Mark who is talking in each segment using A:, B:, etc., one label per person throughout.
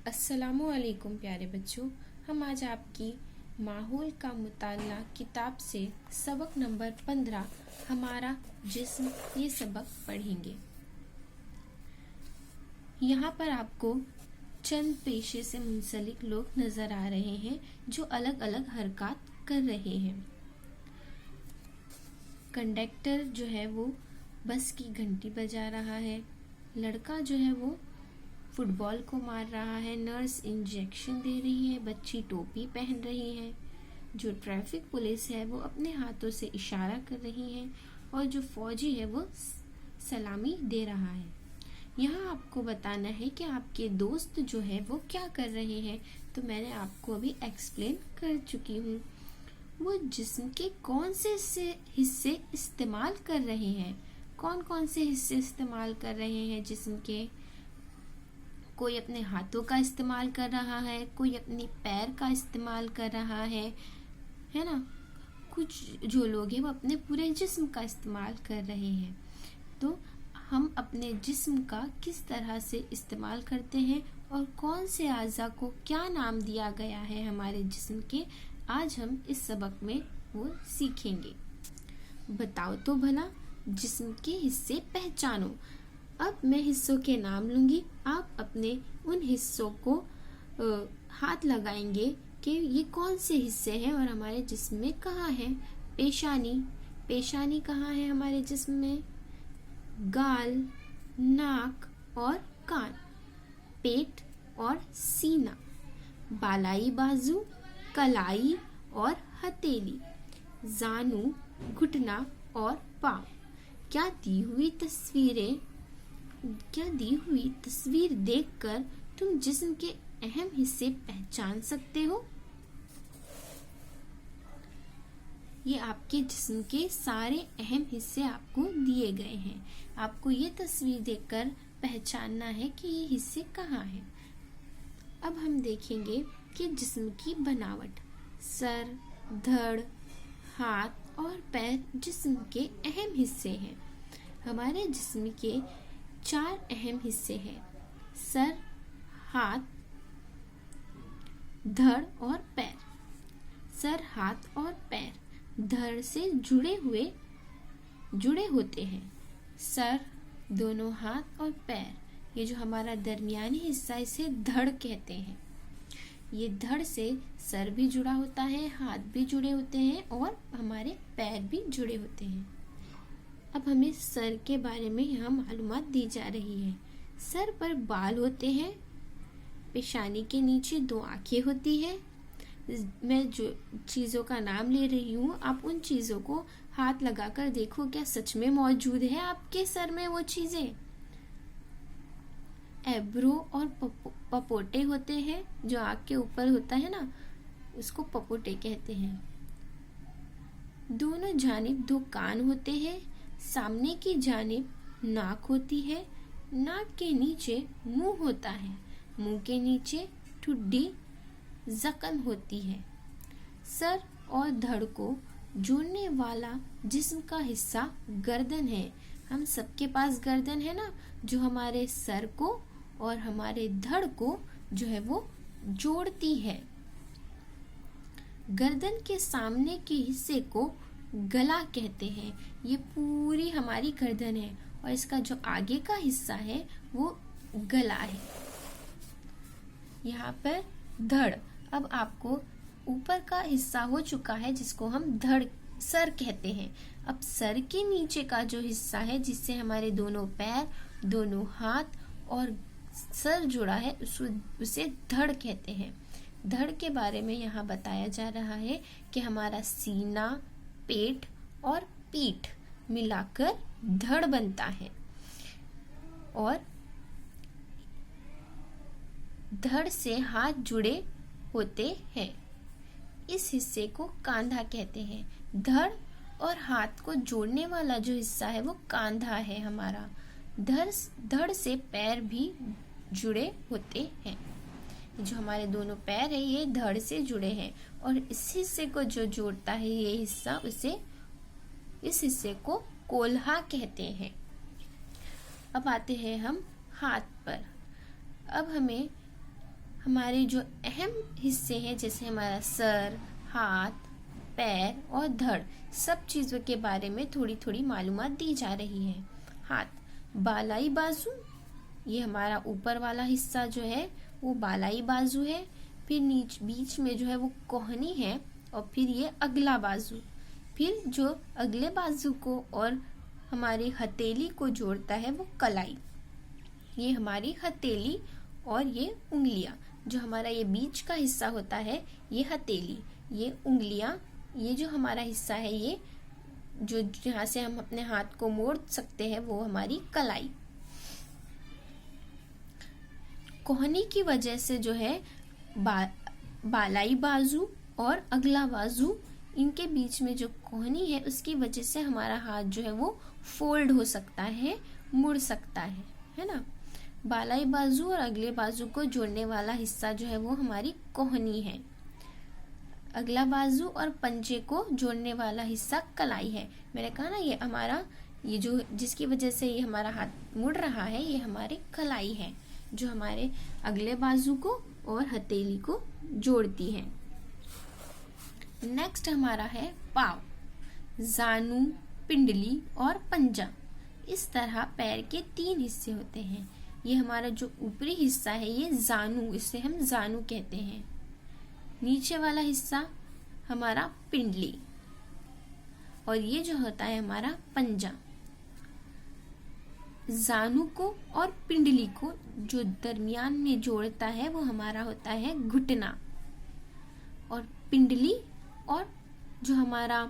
A: अस्सलामुअलैकुम प्यारे बच्चों। हम आज आपकी माहौल का मुताला किताब से सबक नंबर 15 हमारा जिस्म ये सबक पढ़ेंगे। यहाँ पर आपको चंद पेशे से मुंसलिक लोग नजर आ रहे हैं जो अलग अलग हरकत कर रहे हैं। कंडक्टर जो है वो बस की घंटी बजा रहा है। लड़का जो है वो फुटबॉल को मार रहा है। नर्स इंजेक्शन दे रही है। बच्ची टोपी पहन रही है। जो ट्रैफिक पुलिस है वो अपने हाथों से इशारा कर रही है और जो फौजी है वो सलामी दे रहा है। यहाँ आपको बताना है कि आपके दोस्त जो है वो क्या कर रहे हैं। तो मैंने आपको अभी एक्सप्लेन कर चुकी हूँ। वो जिस्म के कौन से हिस्से इस्तेमाल कर रहे हैं। कौन कौन से हिस्से इस्तेमाल कर रहे हैं जिस्म के। कोई अपने हाथों का इस्तेमाल कर रहा है, कोई अपनी पैर का इस्तेमाल कर रहा है ना। कुछ जो लोग हैं वो अपने पूरे जिस्म का इस्तेमाल कर रहे हैं। तो हम अपने जिस्म का किस तरह से इस्तेमाल करते हैं और कौन से आज़ा को क्या नाम दिया गया है हमारे जिस्म के, आज हम इस सबक में वो सीखेंगे। बताओ तो भला, जिस्म के हिस्से पहचानो। अब मैं हिस्सों के नाम लूंगी, आप अपने उन हिस्सों को हाथ लगाएंगे कि ये कौन से हिस्से हैं और हमारे जिस्म में कहाँ है। पेशानी कहाँ है हमारे जिस्म में। गाल, नाक और कान, पेट और सीना, बालाई बाजू, कलाई और हथेली, जानू, घुटना और पाँव। क्या दी हुई तस्वीर देखकर तुम जिस्म के अहम हिस्से पहचान सकते हो। ये आपके जिस्म के सारे अहम हिस्से आपको दिए गए हैं। आपको ये तस्वीर देखकर पहचानना है कि ये हिस्से कहाँ हैं। अब हम देखेंगे कि जिस्म की बनावट। सर, धड़, हाथ और पैर जिस्म के अहम हिस्से हैं। हमारे जिस्म के 4 अहम हिस्से हैं। सर, हाथ, धड़ और पैर। सर, हाथ और पैर धड़ से जुड़े होते हैं। सर, दोनों हाथ और पैर, ये जो हमारा दरमियानी हिस्सा, इसे धड़ कहते हैं। ये धड़ से सर भी जुड़ा होता है, हाथ भी जुड़े होते हैं और हमारे पैर भी जुड़े होते हैं। अब हमें सर के बारे में यहाँ मालूमात दी जा रही है। सर पर बाल होते हैं। पेशानी के नीचे 2 आंखें होती है। मैं जो चीज़ों का नाम ले रही हूँ, आप उन चीज़ों को हाथ लगाकर देखो, क्या सच में मौजूद है आपके सर में वो चीज़ें। एब्रो और पपोटे होते हैं। जो आँख के ऊपर होता है ना, उसको पपोटे कहते हैं। दोनों जानिब 2 कान होते हैं। सामने की जानिब नाक होती है। नाक के नीचे मुंह होता है। मुंह के नीचे ठुड्डी जकन होती है। सर और धड़ को जोड़ने वाला जिस्म का हिस्सा गर्दन है। हम सबके पास गर्दन है ना, जो हमारे सर को और हमारे धड़ को जो है वो जोड़ती है। गर्दन के सामने के हिस्से को गला कहते हैं। ये पूरी हमारी गर्दन है और इसका जो आगे का हिस्सा है वो गला है। यहाँ पर धड़। अब आपको ऊपर का हिस्सा हो चुका है जिसको हम धड़ सर कहते हैं। अब सर के नीचे का जो हिस्सा है जिससे हमारे दोनों पैर, दोनों हाथ और सर जुड़ा है, उसे धड़ कहते हैं। धड़ के बारे में यहाँ बताया जा रहा है कि हमारा सीना, पेट और पीठ मिलाकर धड़ बनता है और धड़ से हाथ जुड़े होते हैं। इस हिस्से को कांधा कहते हैं। धड़ और हाथ को जोड़ने वाला जो हिस्सा है वो कांधा है हमारा। धड़ से पैर भी जुड़े होते हैं। जो हमारे दोनों पैर है ये धड़ से जुड़े हैं और इस हिस्से को जो जोड़ता है ये हिस्सा, इस हिस्से को कोल्हा कहते हैं। अब आते हैं हम हाथ पर। अब हमें हमारे जो अहम हिस्से हैं जैसे हमारा सर, हाथ, पैर और धड़, सब चीज़ों के बारे में थोड़ी थोड़ी मालूमात दी जा रही है। हाथ, बालाई बाजू, ये हमारा ऊपर वाला हिस्सा जो है वो बालाई बाजू है। फिर बीच में जो है वो कोहनी है और फिर ये अगला बाजू। फिर जो अगले बाजू को और हमारी हथेली को जोड़ता है वो कलाई। ये हमारी हथेली और ये उंगलियां, जो हमारा ये बीच का हिस्सा होता है ये हथेली, ये उंगलियां, ये जो हमारा हिस्सा है ये जो जहाँ से हम अपने हाथ को मोड़ सकते हैं वो हमारी कलाई। कोहनी की वजह से जो है बालाई बाजू और अगला बाजू, इनके बीच में जो कोहनी है उसकी वजह से हमारा हाथ जो है वो फोल्ड हो सकता है, मुड़ सकता है ना। बालाई बाजू और अगले बाजू को जोड़ने वाला हिस्सा जो है वो हमारी कोहनी है। अगला बाजू और पंजे को जोड़ने वाला हिस्सा कलाई है। मैंने कहा ना ये हमारा, ये जो जिसकी वजह से ये हमारा हाथ मुड़ रहा है ये हमारी कलाई है, जो हमारे अगले बाजू को और हथेली को जोड़ती है। नेक्स्ट हमारा है पाँव, जानू, पिंडली और पंजा। इस तरह पैर के 3 हिस्से होते हैं। ये हमारा जो ऊपरी हिस्सा है ये जानू, इसे हम जानू कहते हैं। नीचे वाला हिस्सा हमारा पिंडली और ये जो होता है हमारा पंजा। जानू को और पिंडली को जो दरमियान में जोड़ता है वो हमारा होता है घुटना, और पिंडली और जो हमारा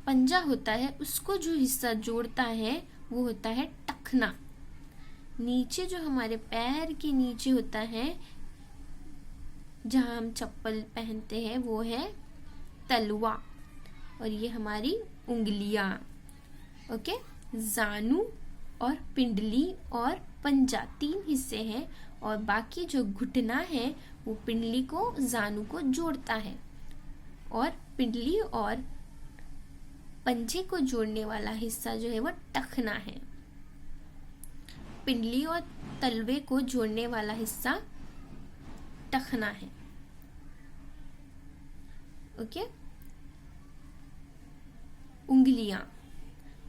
A: पंजा होता है उसको जो हिस्सा जोड़ता है वो होता है टखना। नीचे जो हमारे पैर के नीचे होता है जहाँ हम चप्पल पहनते हैं वो है तलवा, और ये हमारी उंगलियां। ओके, जानू और पिंडली और पंजा 3 हिस्से हैं, और बाकी जो घुटना है वो पिंडली को जानू को जोड़ता है, और पिंडली और पंजे को जोड़ने वाला हिस्सा जो है वो टखना है। पिंडली और तलवे को जोड़ने वाला हिस्सा टखना है। ओके, उंगलियां,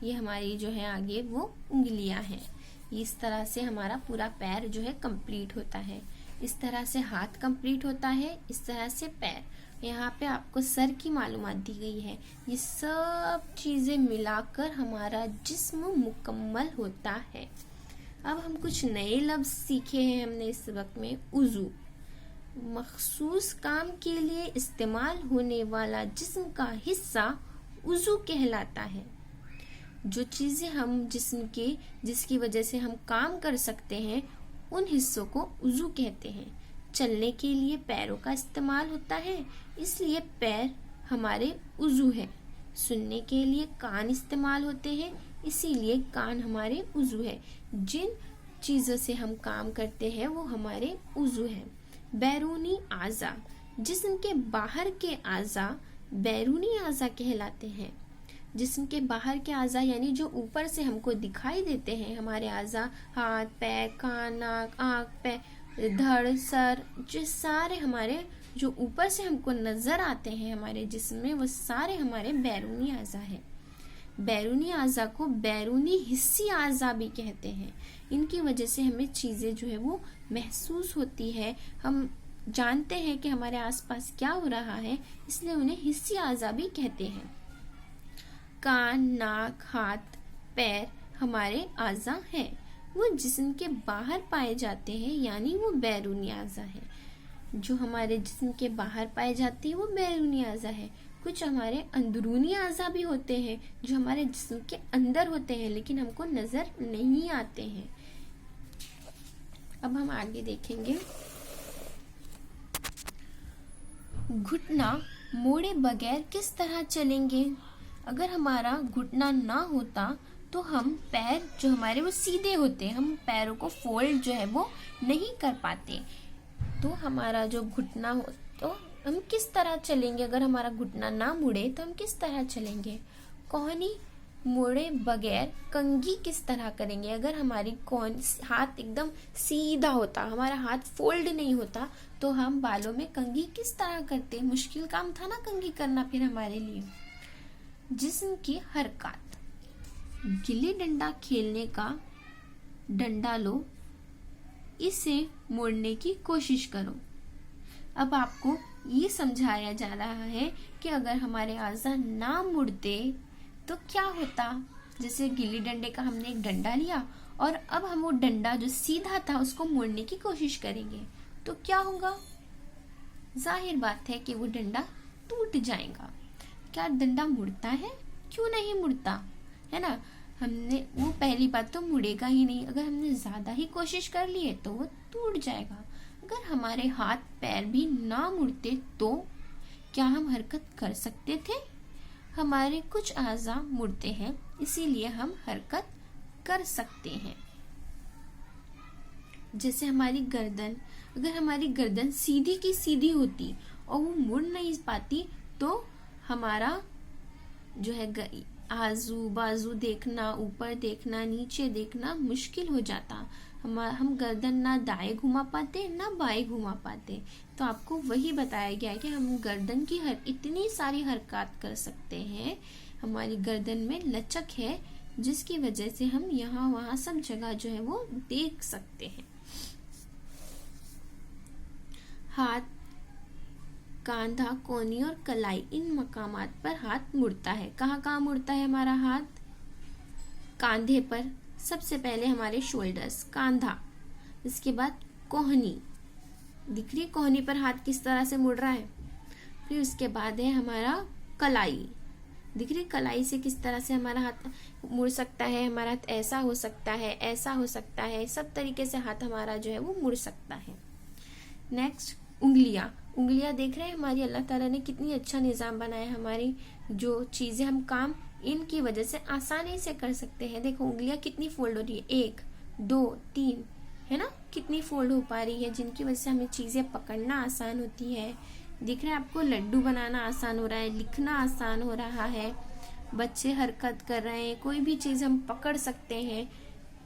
A: ये हमारी जो है आगे वो उंगलियां हैं। इस तरह से हमारा पूरा पैर जो है कंप्लीट होता है। इस तरह से हाथ कंप्लीट होता है, इस तरह से पैर। यहाँ पे आपको सर की मालूमात दी गई है। ये सब चीजें मिलाकर हमारा जिस्म मुकम्मल होता है। अब हम कुछ नए लफ्ज सीखे हैं हमने इस वक्त में। उजू, मखसूस काम के लिए इस्तेमाल होने वाला जिस्म का हिस्सा उजू कहलाता है। जो चीजें हम जिस्म के जिसकी वजह से हम काम कर सकते हैं उन हिस्सों को उजू कहते हैं। चलने के लिए पैरों का इस्तेमाल होता है, इसलिए पैर हमारे उजू है। सुनने के लिए कान इस्तेमाल होते हैं, इसीलिए कान हमारे उजू है। जिन चीजों से हम काम करते हैं वो हमारे उजू है। बैरूनी आज़ा, जिस्म के बाहर के आज़ा बैरूनी आज़ा कहलाते हैं। जिस्म के बाहर के आज़ा यानी जो ऊपर से हमको दिखाई देते हैं, हमारे आज़ा, हाथ, पैर, कान, नाक, आँख, पैर, धड़, सर, जो सारे हमारे जो ऊपर से हमको नजर आते हैं हमारे जिस्म में, वो सारे हमारे बैरूनी आज़ा है। बैरूनी आज़ा को बैरूनी हिस्सी आज़ा भी कहते हैं। इनकी वजह से हमें चीजें जो है वो महसूस होती है, हम जानते हैं कि हमारे आसपास क्या हो रहा है, इसलिए उन्हें हिस्सी आज़ा भी कहते हैं। कान, नाक, हाथ, पैर हमारे आज़ा हैं। वो जिस्म के बाहर पाए जाते हैं, यानी वो बैरूनी आज़ा है। जो हमारे जिस्म के बाहर पाए जाते हैं वो बैरूनी आज़ा है। कुछ हमारे अंदरूनी आज़ा भी होते हैं जो हमारे जिस्म के अंदर होते हैं, लेकिन हमको नजर नहीं आते हैं। अब हम आगे देखेंगे। घुटना मोड़े बगैर किस तरह चलेंगे। अगर हमारा घुटना ना होता तो हम पैर जो हमारे वो सीधे होते, हम पैरों को फोल्ड जो है वो नहीं कर पाते। तो हमारा जो घुटना हो तो हम किस तरह चलेंगे। अगर हमारा घुटना ना मुड़े तो हम किस तरह चलेंगे। कोहनी मोड़े बगैर कंघी किस तरह करेंगे। अगर हमारी हाथ एकदम सीधा होता, हमारा हाथ फोल्ड नहीं होता, तो हम बालों में कंघी किस तरह करते। मुश्किल काम था ना कंघी करना फिर हमारे लिए। जिस्म की हरकत, गिल्ली डंडा खेलने का डंडा लो, इसे मोड़ने की कोशिश करो। अब आपको ये समझाया जा रहा है कि अगर हमारे आज़ा ना मुड़ते तो क्या होता। जैसे गिल्ली डंडे का हमने एक डंडा लिया और अब हम वो डंडा जो सीधा था उसको मोड़ने की कोशिश करेंगे तो क्या होगा। जाहिर बात है कि वो डंडा टूट जाएगा। क्या डंडा मुड़ता है? क्यों नहीं मुड़ता, है ना। हमने वो पहली बात तो मुड़ेगा ही नहीं। अगर हमने ज्यादा ही कोशिश कर ली है तो वो टूट जाएगा। अगर हमारे हाथ पैर भी ना मुड़ते तो क्या हम हरकत कर सकते थे? हमारे कुछ आज़ा मुड़ते हैं, इसीलिए हम हरकत कर सकते हैं। जैसे हमारी गर्दन, अगर हमारी गर्दन सीधी की सीधी होती और वो मुड़ नहीं पाती तो हमारा जो है आजू बाजू देखना, ऊपर देखना, नीचे देखना मुश्किल हो जाता। हम गर्दन ना दाएं घुमा पाते ना बाएं घुमा पाते। तो आपको वही बताया गया है कि हम गर्दन की इतनी सारी हरकत कर सकते हैं। हमारी गर्दन में लचक है जिसकी वजह से हम यहाँ वहां सब जगह जो है वो देख सकते हैं। हाथ, कांधा, कोहनी और कलाई, इन मकामात पर हाथ मुड़ता है। कहाँ कहाँ मुड़ता है हमारा हाथ? कांधे पर, सबसे पहले हमारे शोल्डर्स, कांधा, इसके बाद कोहनी, दिख रही कोहनी पर हाथ किस तरह से मुड़ रहा है। फिर उसके बाद है हमारा कलाई, दिख रही कलाई से किस तरह से हमारा हाथ मुड़ सकता है। हमारा हाथ ऐसा हो सकता है, ऐसा हो सकता है, सब तरीके से हाथ हमारा जो है वो मुड़ सकता है। नेक्स्ट उंगलियां, उंगलियां देख रहे हैं हमारी अल्लाह ताला ने कितनी अच्छा निजाम बनाया। हमारी जो चीजें हम काम इनकी वजह से आसानी से कर सकते हैं। देखो उंगलियां कितनी फोल्ड हो रही है, 1 2 3, है ना, कितनी फोल्ड हो पा रही है, जिनकी वजह से हमें चीजें पकड़ना आसान होती है। दिख रहा है आपको, लड्डू बनाना आसान हो रहा है, लिखना आसान हो रहा है, बच्चे हरकत कर रहे हैं, कोई भी चीज हम पकड़ सकते हैं।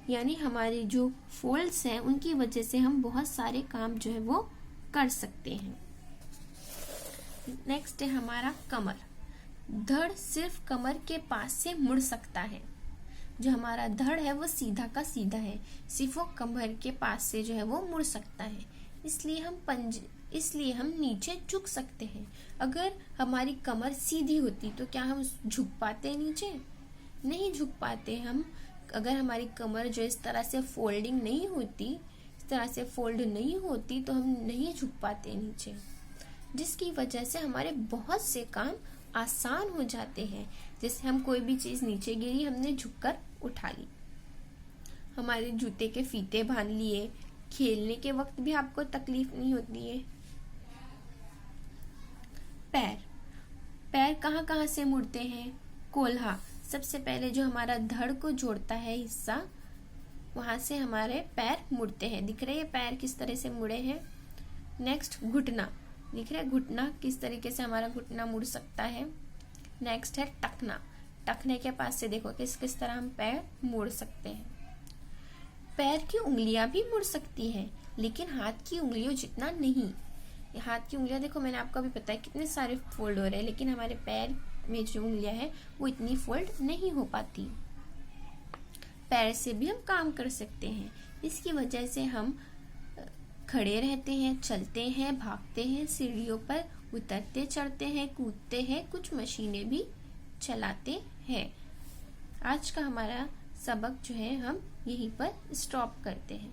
A: यानी हमारी जो फोल्ड्स हैं उनकी वजह से हम बहुत सारे काम जो है वो कर सकते हैं। नेक्स्ट है हमारा कमर। धड़ सिर्फ कमर के पास से मुड़ सकता है। जो हमारा धड़ है वो सीधा का सीधा है, सिर्फ वो कमर के पास से जो है वो मुड़ सकता है। इसलिए हम नीचे झुक सकते हैं। अगर हमारी कमर सीधी होती तो क्या हम झुक पाते नीचे? नहीं झुक पाते हम। अगर हमारी कमर जो इस तरह से फोल्डिंग नहीं होती, इस तरह से फोल्ड नहीं होती तो हम नहीं झुक पाते नीचे, जिसकी वजह से हमारे बहुत से काम आसान हो जाते हैं। जैसे हम कोई भी चीज नीचे गिरी, हमने झुककर उठा ली, हमारे जूते के फीते बांध लिए, खेलने के वक्त भी आपको तकलीफ नहीं होती है। पैर कहाँ कहाँ से मुड़ते हैं? कोल्हा, सबसे पहले जो हमारा धड़ को जोड़ता है हिस्सा, वहां से हमारे पैर मुड़ते हैं। दिख रहे हैं पैर किस तरह से मुड़े हैं। नेक्स्ट घुटना, दिख रहा है घुटना किस तरीके से हमारा घुटना मुड़ सकता है। नेक्स्ट है टखना, टखने के पास से देखो किस किस तरह हम पैर मुड़ सकते हैं। पैर की उंगलियां भी मुड़ सकती हैं, लेकिन हाथ की उंगलियों जितना नहीं। हाथ की उंगलियां देखो, मैंने आपको अभी बताया कितने सारे फोल्ड हो रहे हैं, लेकिन हमारे पैर में जो उंगलियां हैं वो इतनी फोल्ड नहीं हो पाती। पैर से भी हम काम कर सकते हैं। इसकी वजह से हम खड़े रहते हैं, चलते हैं, भागते हैं, सीढ़ियों पर उतरते चढ़ते हैं, कूदते हैं, कुछ मशीनें भी चलाते हैं। आज का हमारा सबक जो है हम यहीं पर स्टॉप करते हैं।